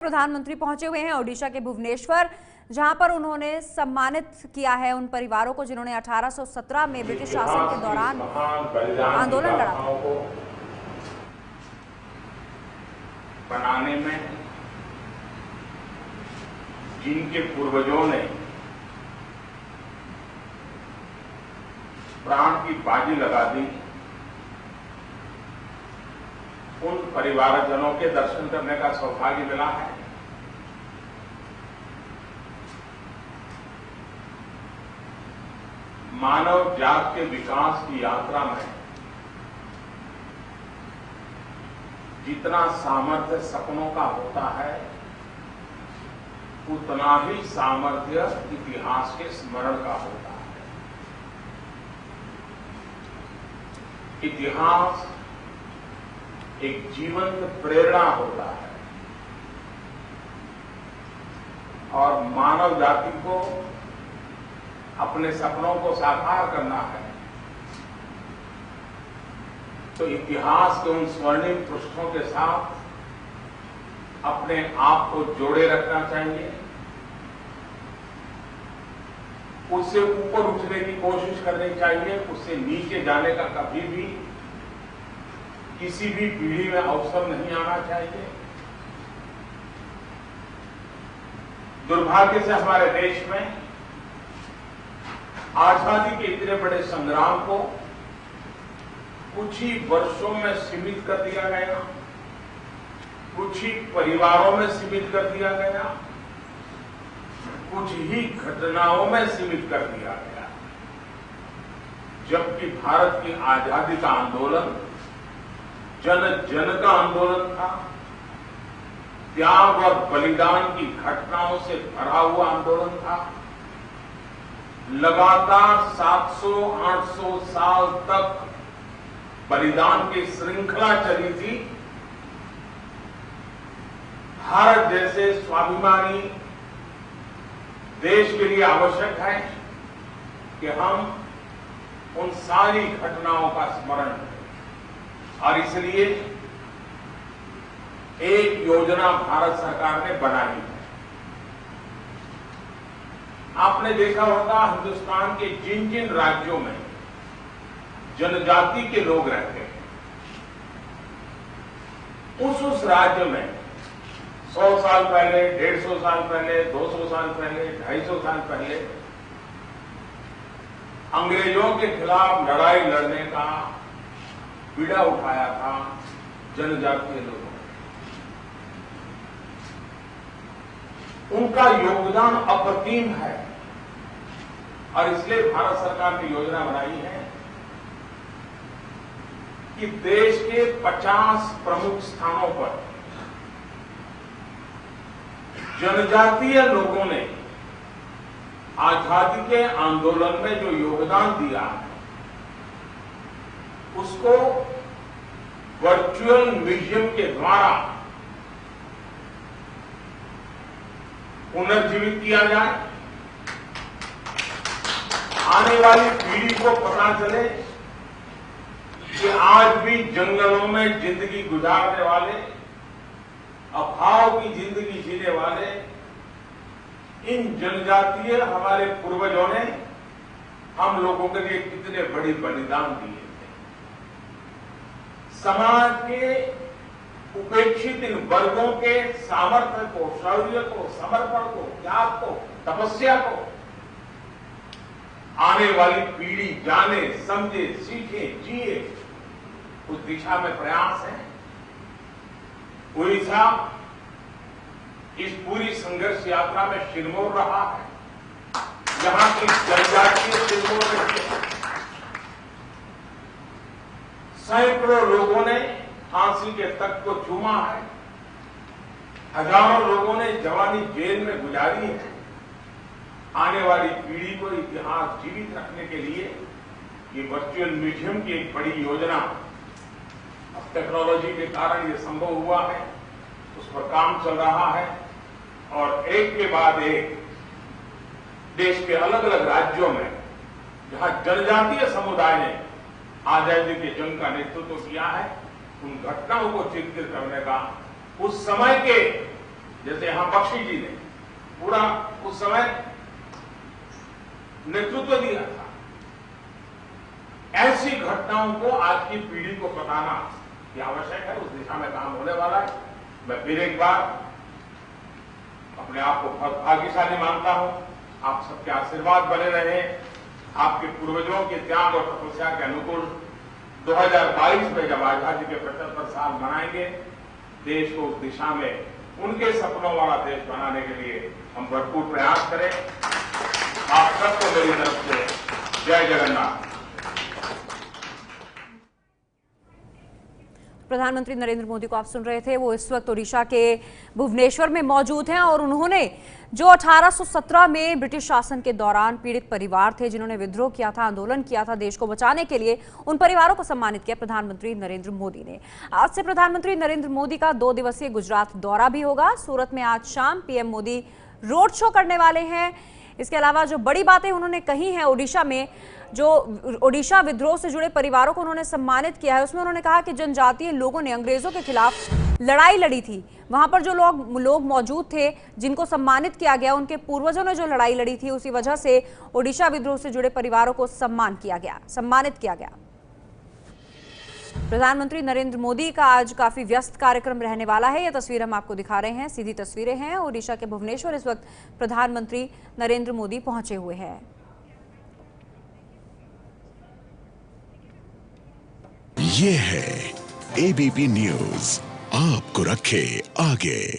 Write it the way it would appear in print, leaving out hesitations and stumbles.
प्रधानमंत्री पहुंचे हुए हैं ओडिशा के भुवनेश्वर, जहां पर उन्होंने सम्मानित किया है उन परिवारों को जिन्होंने 1817 में ब्रिटिश शासन के दौरान आंदोलन लड़ा था। बनाने में जिनके पूर्वजों ने प्राण की बाजी लगा दी, उन परिवारजनों के दर्शन करने का सौभाग्य मिला है। मानव जात के विकास की यात्रा में जितना सामर्थ्य सपनों का होता है, उतना ही सामर्थ्य इतिहास के स्मरण का होता है। इतिहास एक जीवंत प्रेरणा होता है और मानव जाति को अपने सपनों को साकार करना है तो इतिहास के उन स्वर्णिम पृष्ठों के साथ अपने आप को जोड़े रखना चाहिए, उससे ऊपर उठने की कोशिश करनी चाहिए। उससे नीचे जाने का कभी भी किसी भी पीढ़ी में अवसर नहीं आना चाहिए। दुर्भाग्य से हमारे देश में आजादी के इतने बड़े संग्राम को कुछ ही वर्षों में सीमित कर दिया गया, कुछ ही परिवारों में सीमित कर दिया गया, कुछ ही घटनाओं में सीमित कर दिया गया। जबकि भारत की आजादी का आंदोलन जन जन का आंदोलन था, त्याग और बलिदान की घटनाओं से भरा हुआ आंदोलन था। लगातार 700-800 साल तक बलिदान की श्रृंखला चली थी। भारत जैसे स्वाभिमानी देश के लिए आवश्यक है कि हम उन सारी घटनाओं का स्मरण करें और इसलिए एक योजना भारत सरकार ने बनाई है। आपने देखा होगा हिंदुस्तान के जिन जिन राज्यों में जनजाति के लोग रहते हैं, उस राज्य में 100 साल पहले, 150 साल पहले, 200 साल पहले, 250 साल पहले अंग्रेजों के खिलाफ लड़ाई लड़ने का बीड़ा उठाया था जनजातीय लोगों ने। उनका योगदान अप्रतिम है और इसलिए भारत सरकार ने योजना बनाई है कि देश के 50 प्रमुख स्थानों पर जनजातीय लोगों ने आजादी के आंदोलन में जो योगदान दिया है, उसको वर्चुअल म्यूजियम के द्वारा पुनर्जीवित किया जाए। आने वाली पीढ़ी को पता चले कि आज भी जंगलों में जिंदगी गुजारने वाले, अभाव की जिंदगी जीने वाले इन जनजातीय हमारे पूर्वजों ने हम लोगों के लिए कितने बड़ी बलिदान दिए थे। समाज के उपेक्षित इन वर्गों के सामर्थ्य को, शौर्य को, समर्पण को, त्याग को, तपस्या को आने वाली पीढ़ी जाने, समझे, सीखे, जिए, उस दिशा में प्रयास है। उड़ीसा इस पूरी संघर्ष यात्रा में सिरमौर रहा है। यहां की जनजातीय सिरमौर रही है। सैकड़ों लोगों ने फांसी के तख्त को चूमा है। हजारों लोगों ने जवानी जेल में गुजारी है। आने वाली पीढ़ी को इतिहास जीवित रखने के लिए ये वर्चुअल म्यूजियम की एक बड़ी योजना, अब टेक्नोलॉजी के कारण ये संभव हुआ है, उस पर काम चल रहा है और एक के बाद एक देश के अलग अलग राज्यों में जहां जनजातीय समुदाय ने आजादी के जंग का नेतृत्व किया है, उन घटनाओं को चित्रित करने का, उस समय के जैसे यहां बख्शी जी ने पूरा उस समय नेतृत्व दिया था। ऐसी घटनाओं को आज की पीढ़ी को बताना ये आवश्यक है, उस दिशा में काम होने वाला है। मैं फिर एक बार अपने आप को बहुत भाग्यशाली मानता हूं। आप सबके आशीर्वाद बने रहे। आपके पूर्वजों के त्याग और तपस्या के अनुकूल 2022 में जब आजादी के 75 साल मनाएंगे, देश को उस दिशा में उनके सपनों वाला देश बनाने के लिए हम भरपूर प्रयास करें। आप सबको मेरी तरफ से जय जगन्नाथ। प्रधानमंत्री नरेंद्र मोदी को आप सुन रहे थे। वो इस वक्त ओडिशा के भुवनेश्वर में मौजूद हैं और उन्होंने जो 1817 में ब्रिटिश शासन के दौरान पीड़ित परिवार थे जिन्होंने विद्रोह किया था, आंदोलन किया था देश को बचाने के लिए, उन परिवारों को सम्मानित किया प्रधानमंत्री नरेंद्र मोदी ने। आज से प्रधानमंत्री नरेंद्र मोदी का 2 दिवसीय गुजरात दौरा भी होगा। सूरत में आज शाम पीएम मोदी रोड शो करने वाले हैं। इसके अलावा जो बड़ी बातें उन्होंने कही हैं ओडिशा में, जो ओडिशा विद्रोह से जुड़े परिवारों को उन्होंने सम्मानित किया है, उसमें उन्होंने कहा कि जनजातीय लोगों ने अंग्रेजों के खिलाफ लड़ाई लड़ी थी। वहां पर जो लोग मौजूद थे जिनको सम्मानित किया गया, उनके पूर्वजों ने जो लड़ाई लड़ी थी, उसी वजह से ओडिशा विद्रोह से जुड़े परिवारों को सम्मानित किया गया। प्रधानमंत्री नरेंद्र मोदी का आज काफी व्यस्त कार्यक्रम रहने वाला है। ये तस्वीर हम आपको दिखा रहे हैं, सीधी तस्वीरें हैं। ओडिशा के भुवनेश्वर इस वक्त प्रधानमंत्री नरेंद्र मोदी पहुंचे हुए हैं। ये है एबीपी न्यूज, आपको रखे आगे।